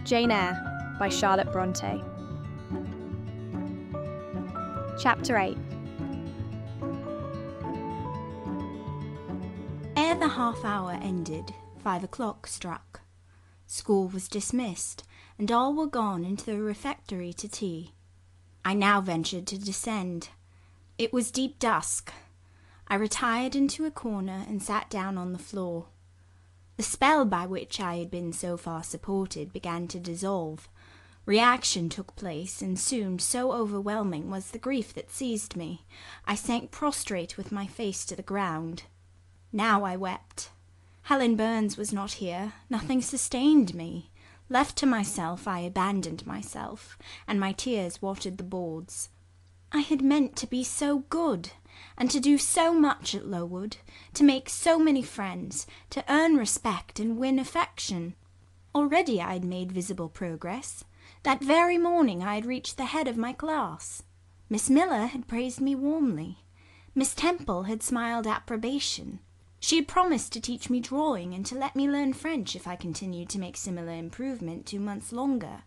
Jane Eyre by Charlotte Brontë. Chapter 8. Ere the half-hour ended, 5 o'clock struck. School was dismissed, and all were gone into the refectory to tea. I now ventured to descend. It was deep dusk. I retired into a corner and sat down on the floor. The spell by which I had been so far supported began to dissolve. Reaction took place, and soon so overwhelming was the grief that seized me, I sank prostrate with my face to the ground. Now I wept. Helen Burns was not here. Nothing sustained me. Left to myself, I abandoned myself, and my tears watered the boards. I had meant to be so good, and to do so much at Lowood, to make so many friends, to earn respect and win affection. Already I had made visible progress. That very morning I had reached the head of my class. Miss Miller had praised me warmly. Miss Temple had smiled approbation. She had promised to teach me drawing and to let me learn French if I continued to make similar improvement 2 months longer.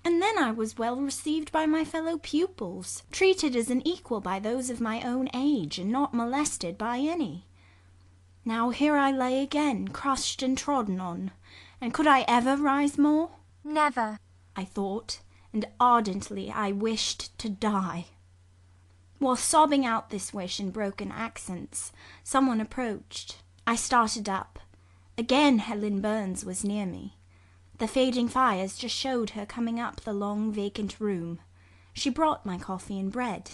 And then I was well received by my fellow pupils, treated as an equal by those of my own age, and not molested by any. Now here I lay again, crushed and trodden on, and could I ever rise more? Never, I thought, and ardently I wished to die. While sobbing out this wish in broken accents, someone approached. I started up. Again Helen Burns was near me. The fading fires just showed her coming up the long vacant room. She brought my coffee and bread.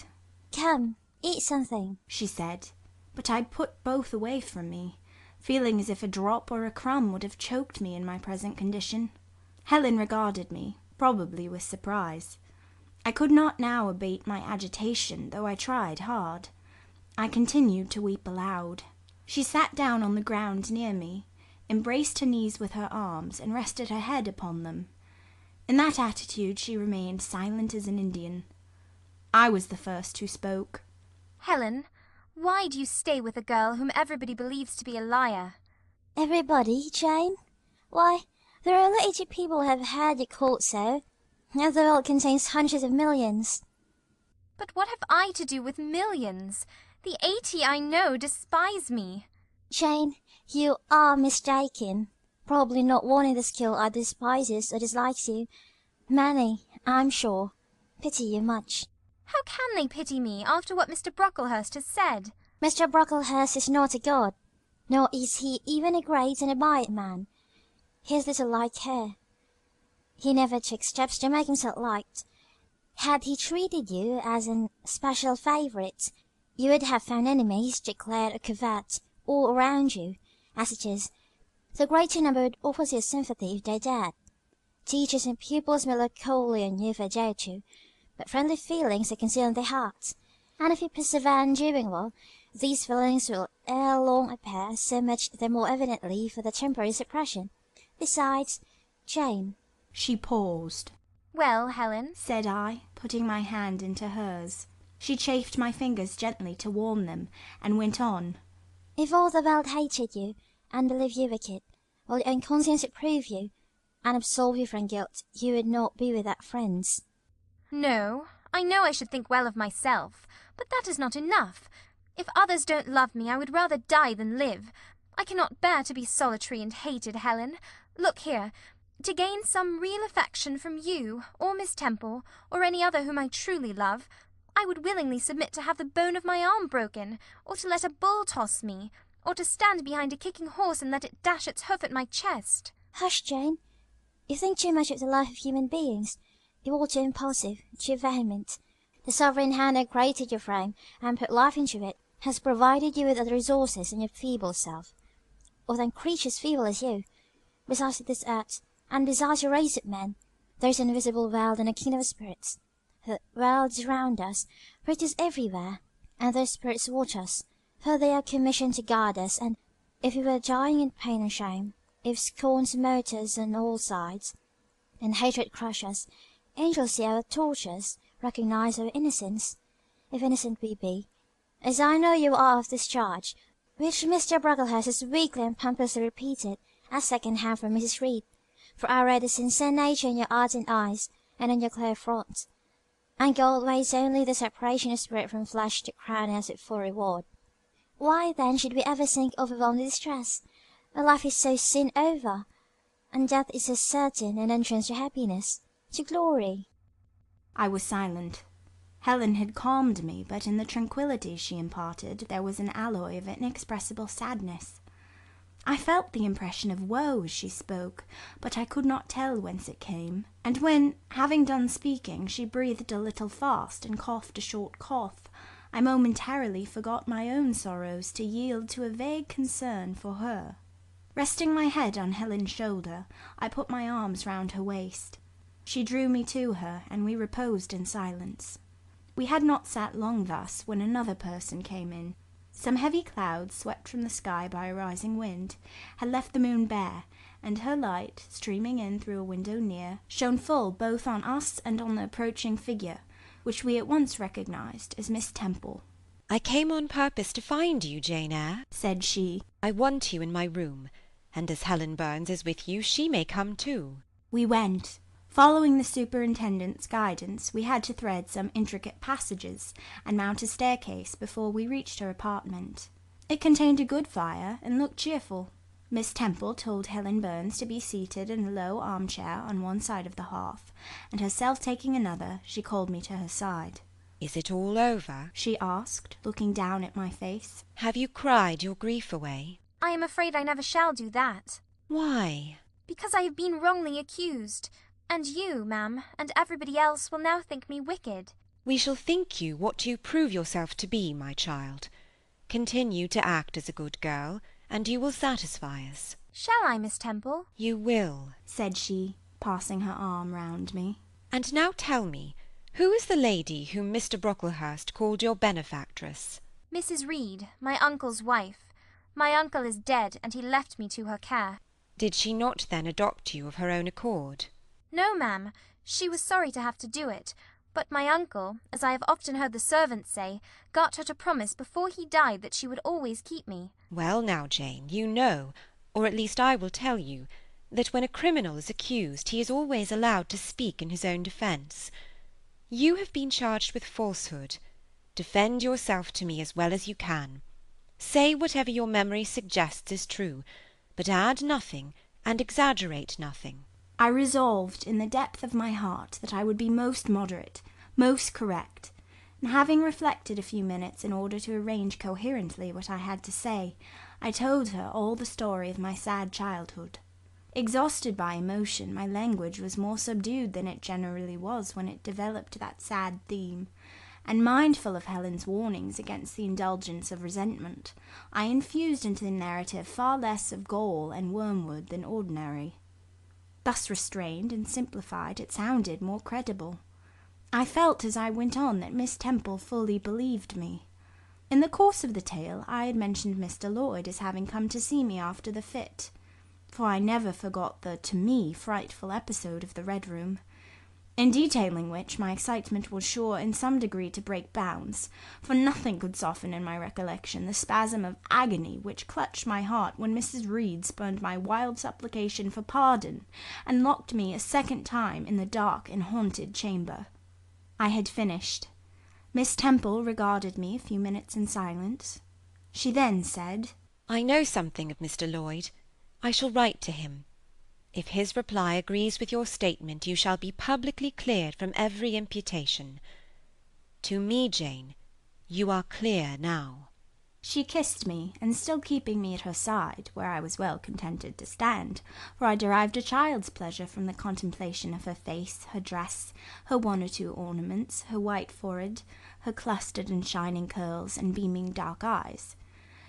"Come, eat something," she said, but I put both away from me, feeling as if a drop or a crumb would have choked me in my present condition. Helen regarded me, probably with surprise. I could not now abate my agitation, though I tried hard. I continued to weep aloud. She sat down on the ground near me, embraced her knees with her arms, and rested her head upon them. In that attitude she remained silent as an Indian. I was the first who spoke. "Helen, why do you stay with a girl whom everybody believes to be a liar?" "Everybody, Jane? Why, there are only 80 people who have heard you called so, and the world contains hundreds of millions." "But what have I to do with millions? The 80 I know despise me." "Jane, you are mistaken. Probably not one in the school either despises or dislikes you. Many, I'm sure, pity you much." "How can they pity me after what Mr. Brocklehurst has said?" "Mr. Brocklehurst is not a god, nor is he even a great and admired man. He is little like her. He never took steps to make himself liked. Had he treated you as an especial favourite, you would have found enemies, declared or covert, all around you. As it is, the greater number would offer you sympathy if they dared. Teachers and pupils may look coldly on you for a day or two, but friendly feelings are concealed in their hearts, and if you persevere in doing well, these feelings will ere long appear, so much the more evidently for the temporary suppression. Besides, Jane—" She paused. "Well, Helen," said I, putting my hand into hers. She chafed my fingers gently to warm them, and went on. "If all the world hated you, and believed you wicked, while your own conscience reproved you, and absolved you from guilt, you would not be without friends." "No, I know I should think well of myself, but that is not enough. If others don't love me, I would rather die than live. I cannot bear to be solitary and hated, Helen. Look here. To gain some real affection from you, or Miss Temple, or any other whom I truly love, I would willingly submit to have the bone of my arm broken, or to let a bull toss me, or to stand behind a kicking horse and let it dash its hoof at my chest." "Hush, Jane. You think too much of the life of human beings. You are too impulsive, too vehement. The sovereign hand that created your frame, and put life into it, has provided you with other resources than your feeble self, or than creatures feeble as you. Besides this earth, and besides your race of men, there is an invisible world and a kingdom of spirits. The world is round us, for it is everywhere, and those spirits watch us, for they are commissioned to guide us, and if we were dying in pain and shame, if scorn smote us on all sides, and hatred crushed us, angels see our tortures, recognize our innocence, if innocent we be, as I know you are of this charge, which Mr. Brocklehurst has weakly and pompously repeated, as second hand from Mrs. Reed. for I read the sincere nature in your ardent eyes, and in your clear front. And God waits only the separation of spirit from flesh to crown us with full reward. Why then should we ever sink overwhelmed with distress? Our life is so soon over, and death is so certain an entrance to happiness, to glory. I was silent. Helen had calmed me, but in the tranquillity she imparted there was an alloy of inexpressible sadness. I felt the impression of woe as she spoke, but I could not tell whence it came, and when, having done speaking, she breathed a little fast and coughed a short cough, I momentarily forgot my own sorrows to yield to a vague concern for her. Resting my head on Helen's shoulder, I put my arms round her waist. She drew me to her, and we reposed in silence. We had not sat long thus when another person came in. Some heavy clouds, swept from the sky by a rising wind, had left the moon bare, and her light, streaming in through a window near, shone full both on us and on the approaching figure, which we at once recognized as Miss Temple. "I came on purpose to find you, Jane Eyre," said she. "I want you in my room, and as Helen Burns is with you, she may come too." We went. Following the superintendent's guidance, we had to thread some intricate passages and mount a staircase before we reached her apartment. It contained a good fire and looked cheerful. Miss Temple told Helen Burns to be seated in a low armchair on one side of the hearth, and herself taking another, she called me to her side. "Is it all over?" she asked, looking down at my face. "Have you cried your grief away?" I am afraid I never shall do that. "Why?" Because I have been wrongly accused. And you, ma'am, and everybody else will now think me wicked. "We shall think you what you prove yourself to be, my child. Continue to act as a good girl, and you will satisfy us." Shall I, Miss Temple? "You will," said she, passing her arm round me. "And now tell me, who is the lady whom Mr. Brocklehurst called your benefactress?" Mrs. Reed, my uncle's wife. My uncle is dead, and he left me to her care. "Did she not then adopt you of her own accord?" No, ma'am. She was sorry to have to do it, but my uncle, as I have often heard the servants say, got her to promise before he died that she would always keep me. "Well now, Jane, you know, or at least I will tell you, that when a criminal is accused he is always allowed to speak in his own defence. You have been charged with falsehood. Defend yourself to me as well as you can. Say whatever your memory suggests is true, but add nothing and exaggerate nothing." I resolved in the depth of my heart that I would be most moderate, most correct, and having reflected a few minutes in order to arrange coherently what I had to say, I told her all the story of my sad childhood. Exhausted by emotion, my language was more subdued than it generally was when it developed that sad theme, and mindful of Helen's warnings against the indulgence of resentment, I infused into the narrative far less of gall and wormwood than ordinary. Thus restrained and simplified, it sounded more credible. I felt as I went on that Miss Temple fully believed me. In the course of the tale I had mentioned Mr. Lloyd as having come to see me after the fit, for I never forgot the, to me, frightful episode of the Red Room, in detailing which my excitement was sure in some degree to break bounds, for nothing could soften in my recollection the spasm of agony which clutched my heart when Mrs. Reed spurned my wild supplication for pardon, and locked me a second time in the dark and haunted chamber. I had finished. Miss Temple regarded me a few minutes in silence. She then said, "I know something of Mr. Lloyd. I shall write to him. If his reply agrees with your statement, you shall be publicly cleared from every imputation. To me, Jane, you are clear now." She kissed me, and still keeping me at her side, where I was well contented to stand, for I derived a child's pleasure from the contemplation of her face, her dress, her one or two ornaments, her white forehead, her clustered and shining curls, and beaming dark eyes.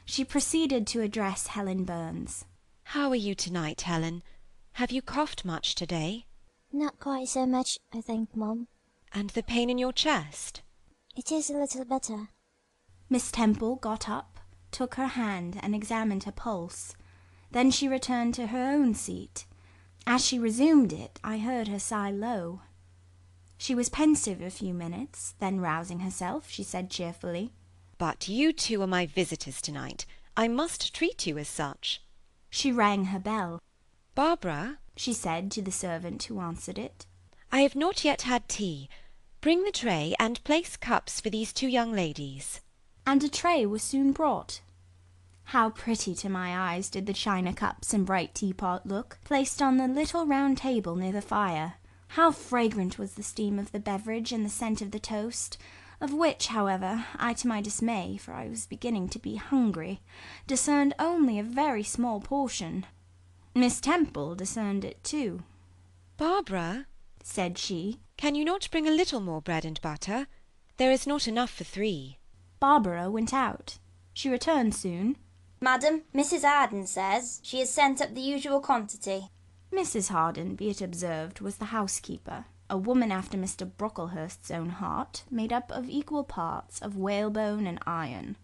She proceeded to address Helen Burns. "How are you tonight, Helen? Have you coughed much today?" Not quite so much, I think, Mum. "And the pain in your chest?" It is a little better. Miss Temple got up, took her hand, and examined her pulse. Then she returned to her own seat. As she resumed it, I heard her sigh low. She was pensive a few minutes, then rousing herself, she said cheerfully, "But you two are my visitors tonight. I must treat you as such." She rang her bell. "Barbara," she said to the servant who answered it. I have not yet had tea. Bring the tray and place cups for these 2 young ladies. And a tray was soon brought. How pretty to my eyes did the china cups and bright teapot look, placed on the little round table near the fire. How fragrant was the steam of the beverage and the scent of the toast, of which, however, I, to my dismay, for I was beginning to be hungry, discerned only a very small portion. Miss Temple discerned it too. Barbara, said she, can you not bring a little more bread and butter? There is not enough for 3. Barbara went out. She returned soon. Madam, Mrs. Arden says she has sent up the usual quantity. Mrs. Harden, be it observed, was the housekeeper, a woman after Mr. Brocklehurst's own heart, made up of equal parts of whalebone and iron.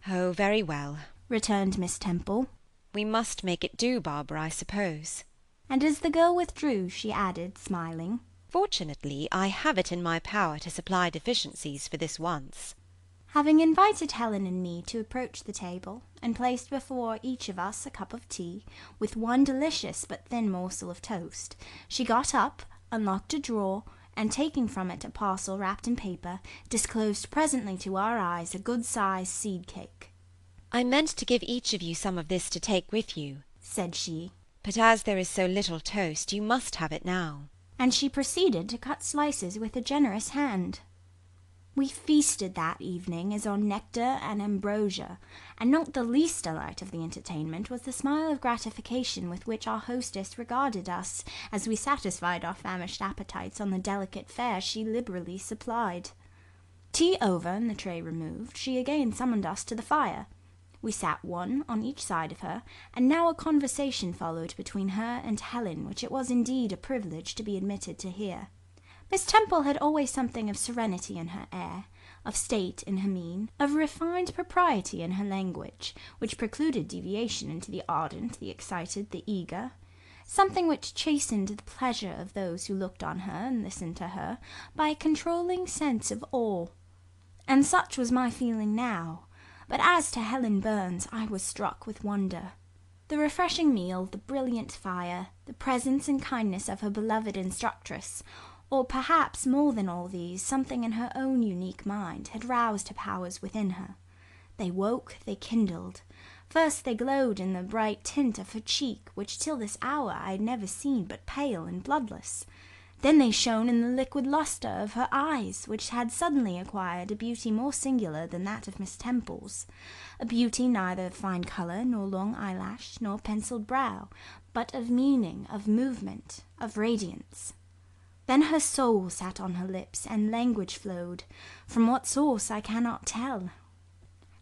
Oh, very well, returned Miss Temple. We must make it do, Barbara, I suppose. And as the girl withdrew, she added, smiling, Fortunately, I have it in my power to supply deficiencies for this once. Having invited Helen and me to approach the table, and placed before each of us a cup of tea, with one delicious but thin morsel of toast, she got up, unlocked a drawer, and taking from it a parcel wrapped in paper, disclosed presently to our eyes a good-sized seed-cake. I meant to give each of you some of this to take with you, said she, but as there is so little toast, you must have it now. And she proceeded to cut slices with a generous hand. We feasted that evening as on nectar and ambrosia, and not the least delight of the entertainment was the smile of gratification with which our hostess regarded us as we satisfied our famished appetites on the delicate fare she liberally supplied. Tea over and the tray removed, she again summoned us to the fire. We sat one on each side of her, and now a conversation followed between her and Helen, which it was indeed a privilege to be admitted to hear. Miss Temple had always something of serenity in her air, of state in her mien, of refined propriety in her language, which precluded deviation into the ardent, the excited, the eager, something which chastened the pleasure of those who looked on her and listened to her by a controlling sense of awe. And such was my feeling now. But as to Helen Burns, I was struck with wonder. The refreshing meal, the brilliant fire, the presence and kindness of her beloved instructress, or perhaps more than all these, something in her own unique mind had roused her powers within her. They woke, they kindled. First they glowed in the bright tint of her cheek, which till this hour I had never seen but pale and bloodless. Then they shone in the liquid lustre of her eyes, which had suddenly acquired a beauty more singular than that of Miss Temple's, a beauty neither of fine colour, nor long eyelash, nor pencilled brow, but of meaning, of movement, of radiance. Then her soul sat on her lips, and language flowed, from what source I cannot tell.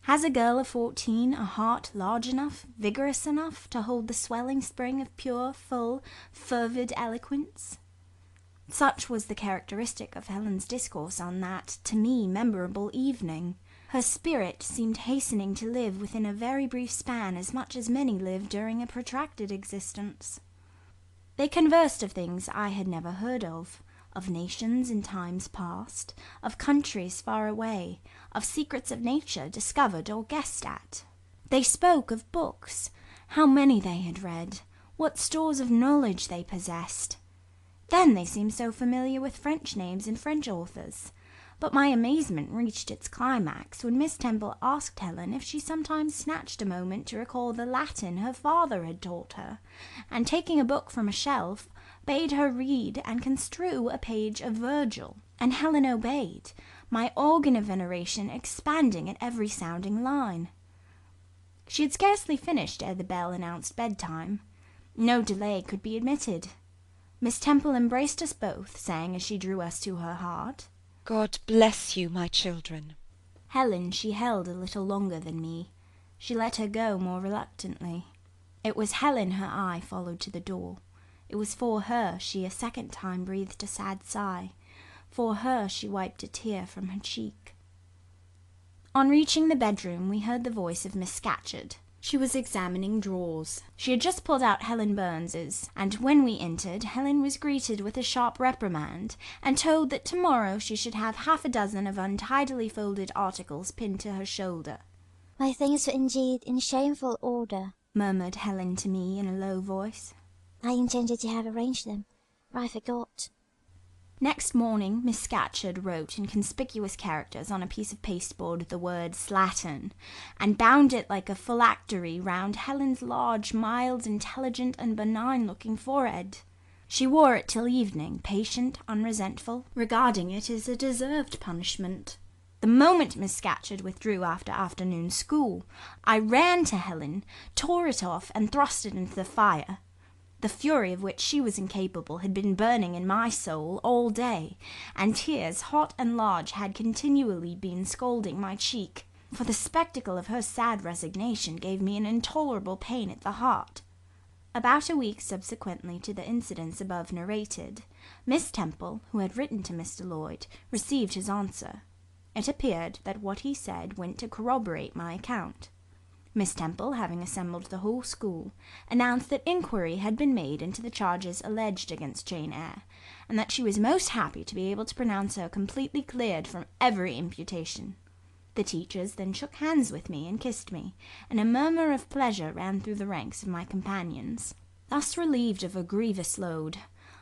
Has a girl of 14 a heart large enough, vigorous enough, to hold the swelling spring of pure, full, fervid eloquence? Such was the characteristic of Helen's discourse on that, to me, memorable evening. Her spirit seemed hastening to live within a very brief span as much as many live during a protracted existence. They conversed of things I had never heard of nations in times past, of countries far away, of secrets of nature discovered or guessed at. They spoke of books, how many they had read, what stores of knowledge they possessed. Then they seemed so familiar with French names and French authors. But my amazement reached its climax when Miss Temple asked Helen if she sometimes snatched a moment to recall the Latin her father had taught her, and taking a book from a shelf, bade her read and construe a page of Virgil. And Helen obeyed, my organ of veneration expanding at every sounding line. She had scarcely finished ere the bell announced bedtime. No delay could be admitted. Miss Temple embraced us both, saying as she drew us to her heart, God bless you, my children. Helen she held a little longer than me. She let her go more reluctantly. It was Helen her eye followed to the door. It was for her she a second time breathed a sad sigh. For her she wiped a tear from her cheek. On reaching the bedroom we heard the voice of Miss Scatcherd. She was examining drawers. She had just pulled out Helen Burns's, and when we entered, Helen was greeted with a sharp reprimand, and told that tomorrow she should have 6 of untidily folded articles pinned to her shoulder. My things were indeed in shameful order, murmured Helen to me in a low voice. I intended to have arranged them, but I forgot. Next morning, Miss Scatcherd wrote in conspicuous characters on a piece of pasteboard the word slattern, and bound it like a phylactery round Helen's large, mild, intelligent, and benign-looking forehead. She wore it till evening, patient, unresentful, regarding it as a deserved punishment. The moment Miss Scatcherd withdrew after afternoon school, I ran to Helen, tore it off, and thrust it into the fire. The fury of which she was incapable had been burning in my soul all day, and tears, hot and large, had continually been scalding my cheek, for the spectacle of her sad resignation gave me an intolerable pain at the heart. About a week subsequently to the incidents above narrated, Miss Temple, who had written to Mr. Lloyd, received his answer. It appeared that what he said went to corroborate my account. Miss Temple, having assembled the whole school, announced that inquiry had been made into the charges alleged against Jane Eyre, and that she was most happy to be able to pronounce her completely cleared from every imputation. The teachers then shook hands with me and kissed me, and a murmur of pleasure ran through the ranks of my companions. Thus relieved of a grievous load,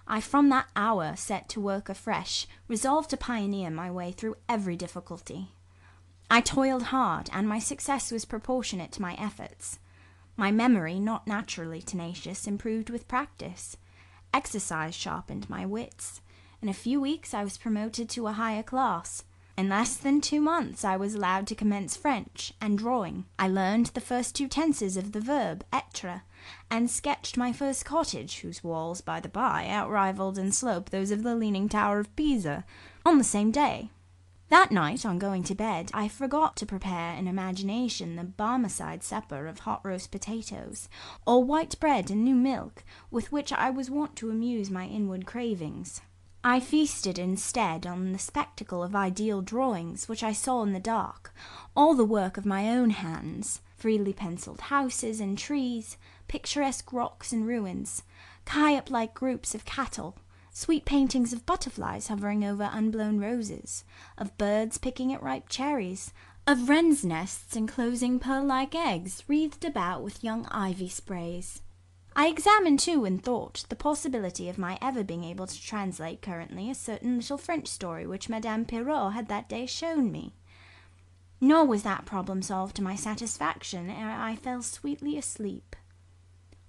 I from that hour set to work afresh, resolved to pioneer my way through every difficulty. I toiled hard, and my success was proportionate to my efforts. My memory, not naturally tenacious, improved with practice. Exercise sharpened my wits. In a few weeks I was promoted to a higher class. In less than 2 months I was allowed to commence French and drawing. I learned the first 2 tenses of the verb être, and sketched my first cottage, whose walls, by the by, outrivalled in slope those of the Leaning Tower of Pisa, on the same day. That night, on going to bed, I forgot to prepare in imagination the Barmecide supper of hot roast potatoes, or white bread and new milk, with which I was wont to amuse my inward cravings. I feasted instead on the spectacle of ideal drawings which I saw in the dark, all the work of my own hands, freely pencilled houses and trees, picturesque rocks and ruins, Calliope-like groups of cattle, sweet paintings of butterflies hovering over unblown roses, of birds picking at ripe cherries, of wrens' nests enclosing pearl-like eggs wreathed about with young ivy sprays. I examined, too, in thought, the possibility of my ever being able to translate currently a certain little French story which Madame Pirot had that day shown me. Nor was that problem solved to my satisfaction ere I fell sweetly asleep.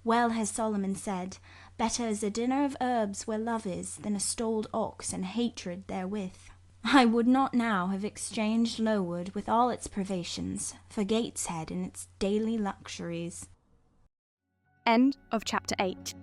Well has Solomon said, "Better is a dinner of herbs where love is, than a stalled ox and hatred therewith." I would not now have exchanged Lowood with all its privations for Gateshead and its daily luxuries. End of chapter 8.